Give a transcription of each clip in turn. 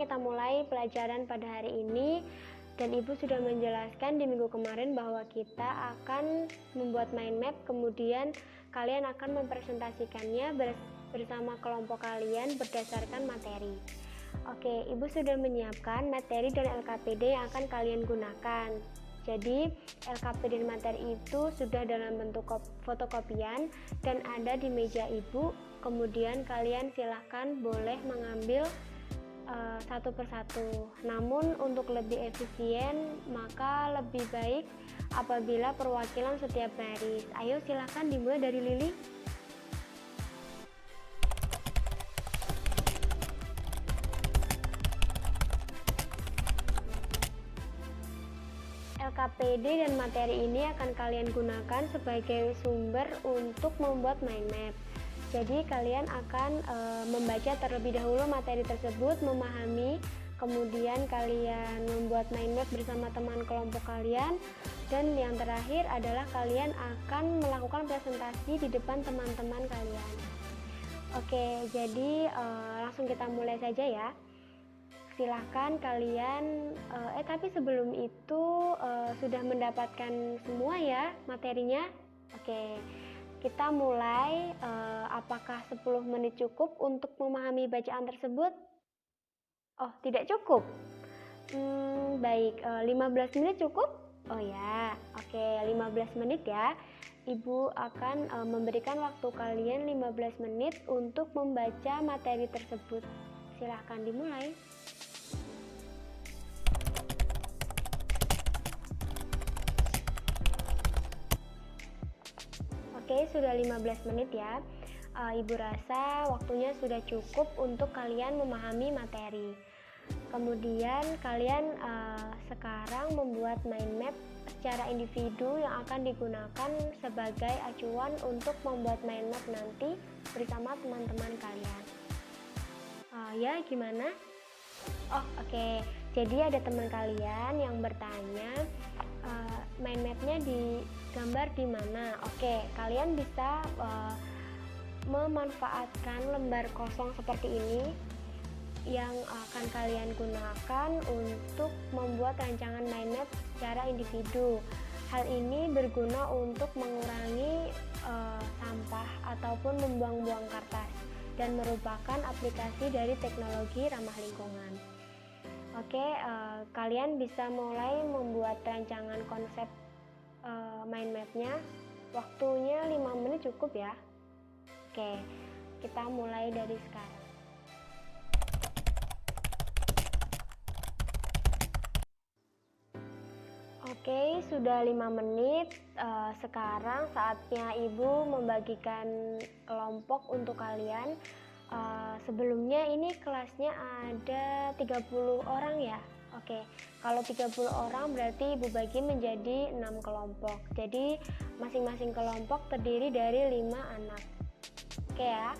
sekarang kita mulai pelajaran pada hari ini. Dan Ibu sudah menjelaskan di minggu kemarin bahwa kita akan membuat mind map, kemudian kalian akan mempresentasikannya bersama kelompok kalian berdasarkan materi. Oke, Ibu sudah menyiapkan materi dan LKPD yang akan kalian gunakan. Jadi LKPD dan materi itu sudah dalam bentuk fotokopian dan ada di meja Ibu. Kemudian kalian silahkan boleh mengambil satu persatu. Namun untuk lebih efisien maka lebih baik apabila perwakilan setiap baris. Ayo silahkan dimulai dari Lili. LKPD dan materi ini akan kalian gunakan sebagai sumber untuk membuat mind map. Jadi kalian akan membaca terlebih dahulu materi tersebut, memahami, kemudian kalian membuat mind map bersama teman kelompok kalian, dan yang terakhir adalah kalian akan melakukan presentasi di depan teman-teman kalian. Oke, jadi langsung kita mulai saja ya. Silahkan kalian, tapi sebelum itu sudah mendapatkan semua ya materinya? Oke. Kita mulai, apakah 10 menit cukup untuk memahami bacaan tersebut? Oh, tidak cukup? Baik, 15 menit cukup? Oh ya, oke, 15 menit ya. Ibu akan memberikan waktu kalian 15 menit untuk membaca materi tersebut. Silahkan dimulai. Oke, sudah 15 menit ya. Ibu rasa waktunya sudah cukup untuk kalian memahami materi. Kemudian kalian sekarang membuat mind map secara individu yang akan digunakan sebagai acuan untuk membuat mind map nanti bersama teman-teman kalian. Ya, gimana? Oh, oke. Jadi ada teman kalian yang bertanya, mind mapnya digambar di mana? Oke, kalian bisa memanfaatkan lembar kosong seperti ini yang akan kalian gunakan untuk membuat rancangan mind map secara individu. Hal ini berguna untuk mengurangi sampah ataupun membuang-buang kertas dan merupakan aplikasi dari teknologi ramah lingkungan. Oke, kalian bisa mulai membuat rancangan konsep mind mapnya. Waktunya 5 menit cukup ya. Oke, kita mulai dari sekarang. Oke, sudah 5 menit. Sekarang saatnya Ibu membagikan kelompok untuk kalian. Sebelumnya ini kelasnya ada 30 orang ya. Oke, kalau 30 orang berarti Ibu bagi menjadi 6 kelompok. Jadi masing-masing kelompok terdiri dari 5 anak. Oke ya.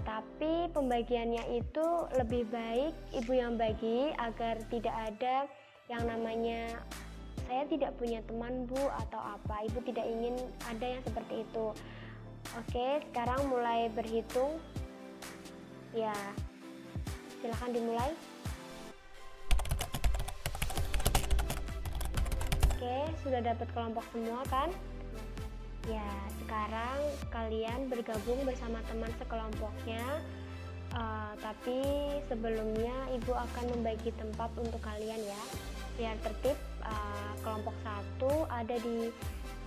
Tapi pembagiannya itu lebih baik Ibu yang bagi agar tidak ada yang namanya saya tidak punya teman Bu atau apa. Ibu tidak ingin ada yang seperti itu. Oke, sekarang mulai berhitung. Ya, silahkan dimulai. Oke, sudah dapat kelompok semua kan? Ya, sekarang kalian bergabung bersama teman sekelompoknya. Tapi sebelumnya Ibu akan membagi tempat untuk kalian ya. Biar tertib, kelompok 1 ada di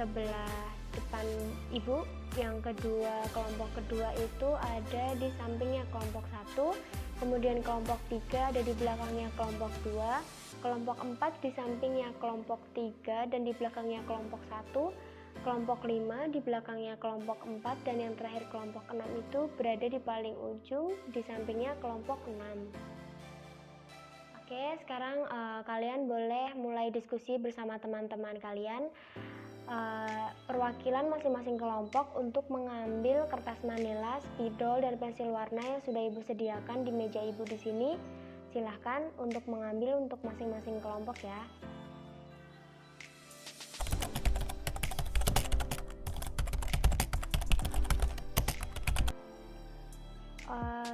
sebelah depan Ibu. Yang kedua, kelompok kedua itu ada di sampingnya kelompok 1, kemudian kelompok 3 ada di belakangnya kelompok 2, kelompok 4 di sampingnya kelompok 3 dan di belakangnya kelompok 1, kelompok 5 di belakangnya kelompok 4, dan yang terakhir kelompok 6 itu berada di paling ujung di sampingnya kelompok 6. Oke, sekarang kalian boleh mulai diskusi bersama teman-teman kalian. Perwakilan masing-masing kelompok untuk mengambil kertas manila, spidol, dan pensil warna yang sudah Ibu sediakan di meja Ibu di sini. Silahkan untuk mengambil untuk masing-masing kelompok ya.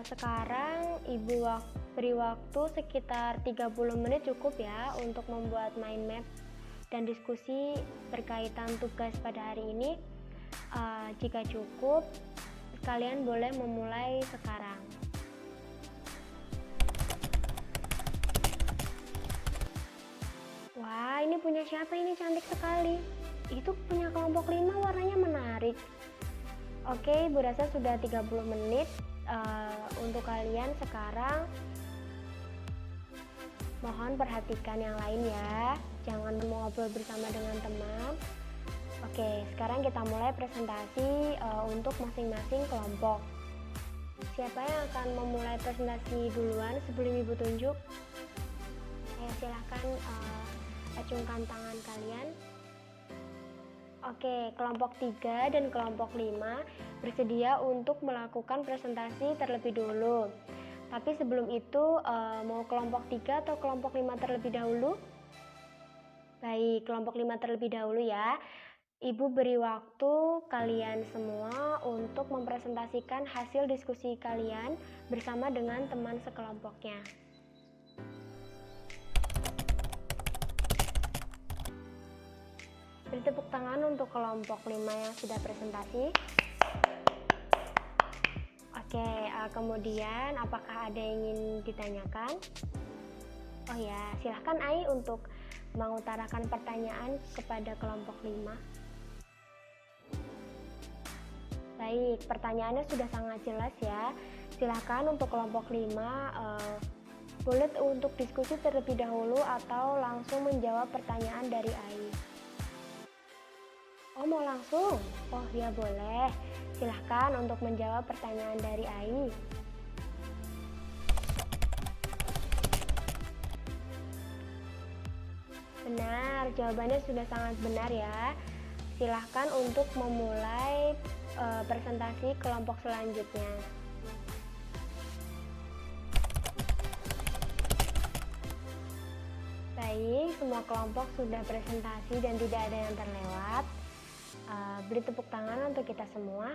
Sekarang Ibu beri waktu sekitar 30 menit cukup ya untuk membuat mind map dan diskusi berkaitan tugas pada hari ini. Jika cukup, kalian boleh memulai sekarang. Wah, ini punya siapa ini, cantik sekali. Itu punya kelompok 5, warnanya menarik. Oke, Ibu rasa sudah 30 menit untuk kalian sekarang. Mohon perhatikan yang lain ya, jangan mengobrol bersama dengan teman. Oke, sekarang kita mulai presentasi untuk masing-masing kelompok. Siapa yang akan memulai presentasi duluan sebelum Ibu tunjuk? Silahkan acungkan tangan kalian. Oke, kelompok 3 dan kelompok 5 bersedia untuk melakukan presentasi terlebih dulu. Tapi sebelum itu, mau kelompok 3 atau kelompok 5 terlebih dahulu? Baik, kelompok 5 terlebih dahulu ya. Ibu beri waktu kalian semua untuk mempresentasikan hasil diskusi kalian bersama dengan teman sekelompoknya. Beri tepuk tangan untuk kelompok 5 yang sudah presentasi. Oke, kemudian apakah ada yang ingin ditanyakan? Oh ya, silahkan Ai untuk mengutarakan pertanyaan kepada kelompok 5. Baik, pertanyaannya sudah sangat jelas ya. Silahkan untuk kelompok 5 boleh untuk diskusi terlebih dahulu atau langsung menjawab pertanyaan dari Ai. Oh, mau langsung? Oh ya, boleh. Silahkan untuk menjawab pertanyaan dari Ai. Benar, jawabannya sudah sangat benar ya. Silahkan untuk memulai presentasi kelompok selanjutnya. Baik, semua kelompok sudah presentasi dan tidak ada yang terlewat. Beri tepuk tangan untuk kita semua.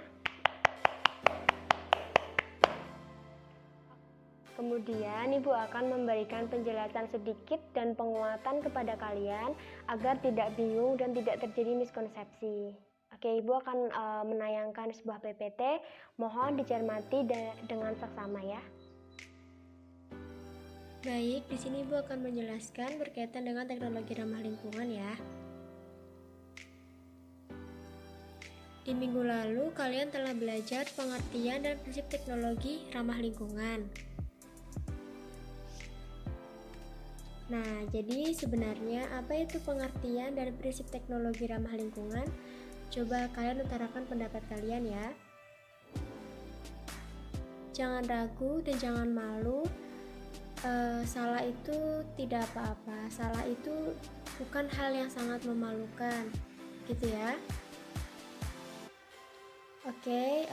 Kemudian Ibu akan memberikan penjelasan sedikit dan penguatan kepada kalian agar tidak bingung dan tidak terjadi miskonsepsi. Oke, Ibu akan menayangkan sebuah PPT. Mohon dicermati dengan seksama ya. Baik, di sini Ibu akan menjelaskan berkaitan dengan teknologi ramah lingkungan ya. Di minggu lalu, kalian telah belajar pengertian dan prinsip teknologi ramah lingkungan. Nah, jadi sebenarnya apa itu pengertian dan prinsip teknologi ramah lingkungan? Coba kalian utarakan pendapat kalian ya. Jangan ragu dan jangan malu. Salah itu tidak apa-apa. Salah itu bukan hal yang sangat memalukan, gitu ya. Oke,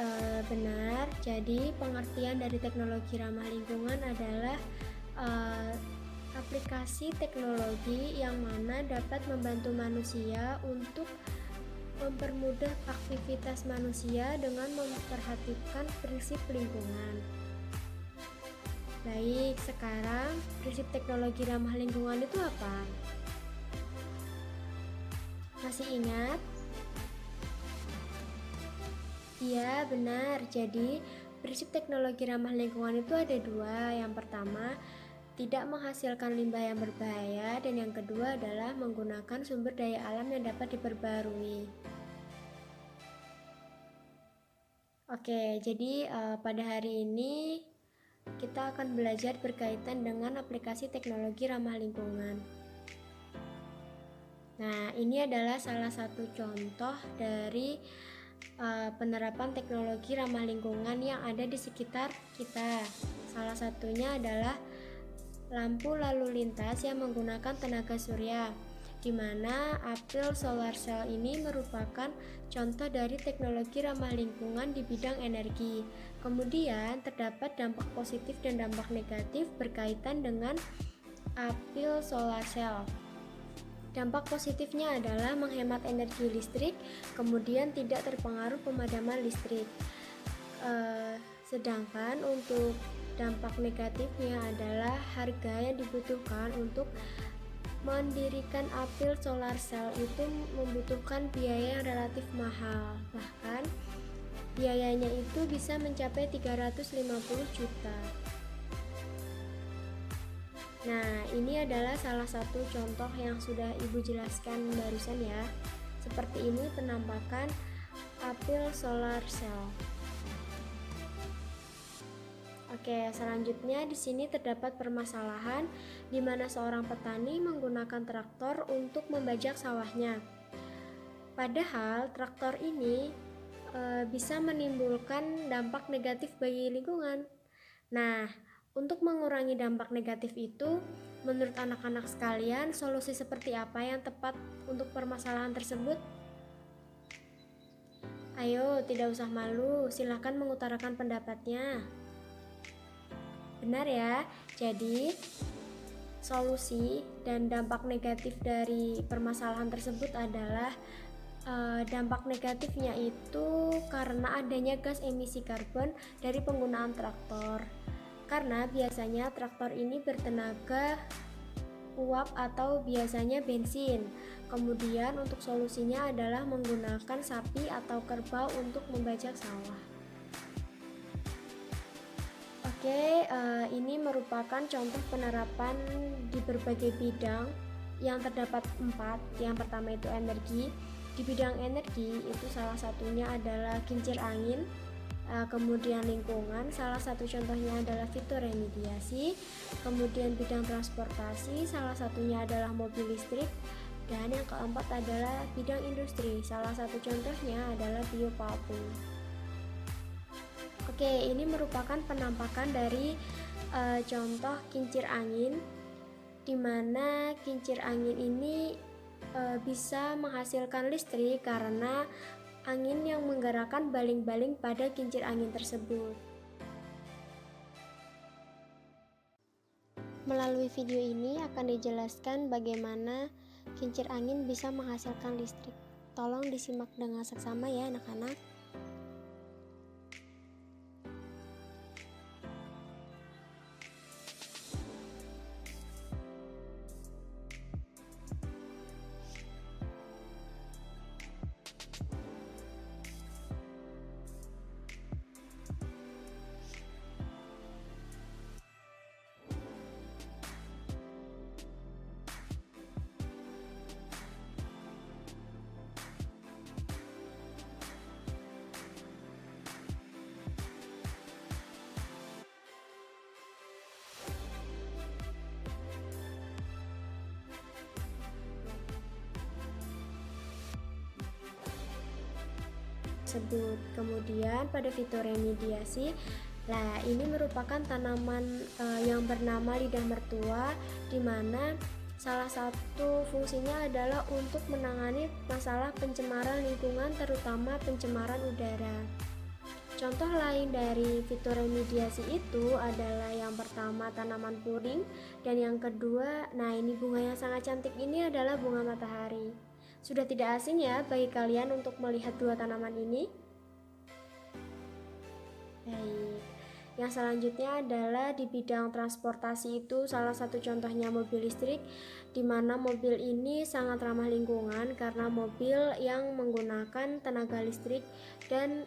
benar. Jadi pengertian dari teknologi ramah lingkungan adalah aplikasi teknologi yang mana dapat membantu manusia untuk mempermudah aktivitas manusia dengan memperhatikan prinsip lingkungan. Baik, sekarang prinsip teknologi ramah lingkungan itu apa? Masih ingat? Iya, benar. Jadi, prinsip teknologi ramah lingkungan itu ada dua. Yang pertama, tidak menghasilkan limbah yang berbahaya, dan yang kedua adalah menggunakan sumber daya alam yang dapat diperbarui. Oke, jadi pada hari ini kita akan belajar berkaitan dengan aplikasi teknologi ramah lingkungan. Nah, ini adalah salah satu contoh dari penerapan teknologi ramah lingkungan yang ada di sekitar kita. Salah satunya adalah lampu lalu lintas yang menggunakan tenaga surya, di mana April Solar Cell ini merupakan contoh dari teknologi ramah lingkungan di bidang energi. Kemudian terdapat dampak positif dan dampak negatif berkaitan dengan April Solar Cell. Dampak positifnya adalah menghemat energi listrik, kemudian tidak terpengaruh pemadaman listrik. Sedangkan untuk dampak negatifnya adalah harga yang dibutuhkan untuk mendirikan apel solar cell itu membutuhkan biaya yang relatif mahal. Bahkan biayanya itu bisa mencapai 350 juta. Nah, ini adalah salah satu contoh yang sudah Ibu jelaskan barusan ya. Seperti ini penampakan apel solar cell. Oke, selanjutnya di sini terdapat permasalahan di mana seorang petani menggunakan traktor untuk membajak sawahnya. Padahal traktor ini bisa menimbulkan dampak negatif bagi lingkungan. Nah, untuk mengurangi dampak negatif itu, menurut anak-anak sekalian, solusi seperti apa yang tepat untuk permasalahan tersebut? Ayo, tidak usah malu, silakan mengutarakan pendapatnya. Benar ya, jadi solusi dan dampak negatif dari permasalahan tersebut adalah dampak negatifnya itu karena adanya gas emisi karbon dari penggunaan traktor. Karena biasanya traktor ini bertenaga uap atau biasanya bensin. Kemudian untuk solusinya adalah menggunakan sapi atau kerbau untuk membajak sawah. Oke, ini merupakan contoh penerapan di berbagai bidang yang terdapat 4. Yang pertama itu energi. Di bidang energi itu salah satunya adalah kincir angin. Kemudian lingkungan, salah satu contohnya adalah fitoremediasi. Kemudian bidang transportasi, salah satunya adalah mobil listrik. Dan yang keempat adalah bidang industri, salah satu contohnya adalah biopulping. Oke, ini merupakan penampakan dari contoh kincir angin, di mana kincir angin ini bisa menghasilkan listrik karena angin yang menggerakkan baling-baling pada kincir angin tersebut. Melalui video ini akan dijelaskan bagaimana kincir angin bisa menghasilkan listrik. Tolong disimak dengan seksama ya anak-anak. Kemudian pada fitoremediasi, nah ini merupakan tanaman yang bernama lidah mertua, di mana salah satu fungsinya adalah untuk menangani masalah pencemaran lingkungan, terutama pencemaran udara. Contoh lain dari fitoremediasi itu adalah yang pertama tanaman puring, dan yang kedua, nah ini bunga yang sangat cantik ini adalah bunga matahari. Sudah tidak asing ya bagi kalian untuk melihat dua tanaman ini? Baik. Yang selanjutnya adalah di bidang transportasi itu salah satu contohnya mobil listrik, di mana mobil ini sangat ramah lingkungan karena mobil yang menggunakan tenaga listrik dan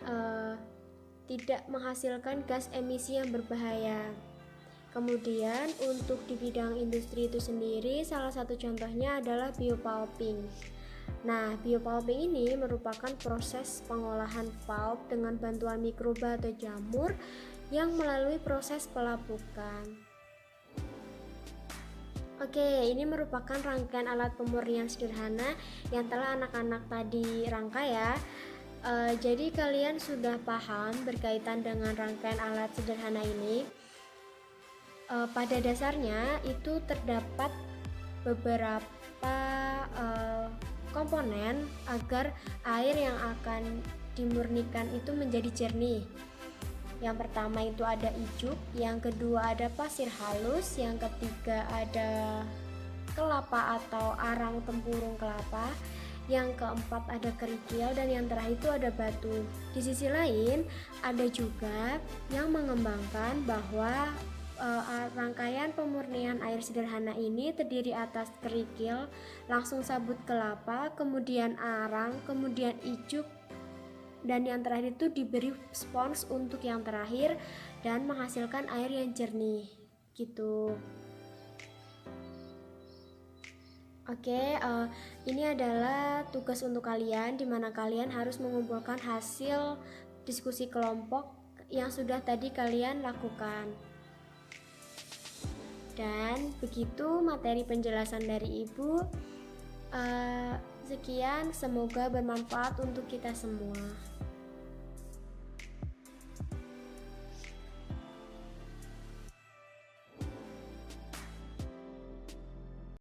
tidak menghasilkan gas emisi yang berbahaya. Kemudian untuk di bidang industri itu sendiri salah satu contohnya adalah biopulping. Nah, biopulping ini merupakan proses pengolahan pulp dengan bantuan mikroba atau jamur yang melalui proses pelapukan. Oke, ini merupakan rangkaian alat pemurnian sederhana yang telah anak-anak tadi rangkai ya. Jadi kalian sudah paham berkaitan dengan rangkaian alat sederhana ini. Pada dasarnya itu terdapat beberapa komponen agar air yang akan dimurnikan itu menjadi jernih. Yang pertama itu ada ijuk, yang kedua ada pasir halus, yang ketiga ada kelapa atau arang tempurung kelapa, yang keempat ada kerikil, dan yang terakhir itu ada batu. Di sisi lain ada juga yang mengembangkan bahwa rangkaian pemurnian air sederhana ini terdiri atas kerikil, langsung sabut kelapa, kemudian arang, kemudian ijuk, dan yang terakhir itu diberi spons untuk yang terakhir dan menghasilkan air yang jernih gitu. Oke, ini adalah tugas untuk kalian, di mana kalian harus mengumpulkan hasil diskusi kelompok yang sudah tadi kalian lakukan. Dan begitu materi penjelasan dari Ibu. Sekian, semoga bermanfaat untuk kita semua.